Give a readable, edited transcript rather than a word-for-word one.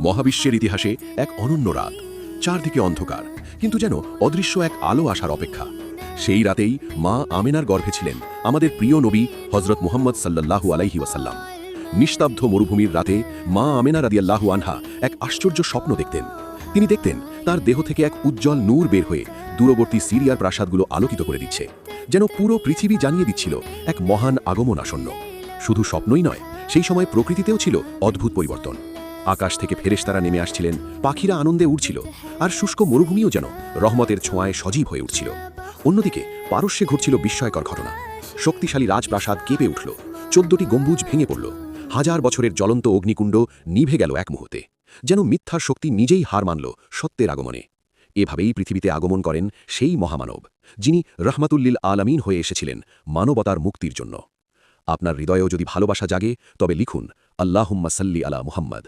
মহাবিশ্বের ইতিহাসে এক অনন্য রাত, চারদিকে অন্ধকার, কিন্তু যেন অদৃশ্য এক আলো আসার অপেক্ষা। সেই রাতেই মা আমেনার গর্ভে ছিলেন আমাদের প্রিয় নবী হজরত মুহাম্মদ সাল্লাল্লাহু আলাইহি ওয়াসাল্লাম। নিস্তব্ধ মরুভূমির রাতে মা আমেনা রাদিয়াল্লাহু আনহা এক আশ্চর্য স্বপ্ন দেখতেন। তিনি দেখতেন তার দেহ থেকে এক উজ্জ্বল নূর বের হয়ে দূরবর্তী সিরিয়ার প্রাসাদগুলো আলোকিত করে দিচ্ছে, যেন পুরো পৃথিবী জানিয়ে দিচ্ছিল এক মহান আগমন আসন্ন। শুধু স্বপ্নই নয়, সেই সময় প্রকৃতিতেও ছিল অদ্ভুত পরিবর্তন। আকাশ থেকে ফেরেশতারা নেমে আসছিলেন, পাখিরা আনন্দে উড়ছিল, আর শুষ্ক মরুভূমিও যেন রহমতের ছোঁয়ায় সজীব হয়ে উঠছিল। অন্যদিকে পারস্যে ঘটছিল বিস্ময়কর ঘটনা। শক্তিশালী রাজপ্রাসাদ কেঁপে উঠল, 14টি গম্বুজ ভেঙে পড়ল, হাজার বছরের জ্বলন্ত অগ্নিকুণ্ড নিভে গেল এক মুহূর্তে, যেন মিথ্যার শক্তি নিজেই হার মানল সত্যের আগমনে। এভাবেই পৃথিবীতে আগমন করেন সেই মহামানব, যিনি রহমাতুল্লিল আলামিন হয়ে এসেছিলেন মানবতার মুক্তির জন্য। আপনার হৃদয়েও যদি ভালোবাসা জাগে, তবে লিখুন আল্লাহুম্মা সাল্লি আলা মুহাম্মদ।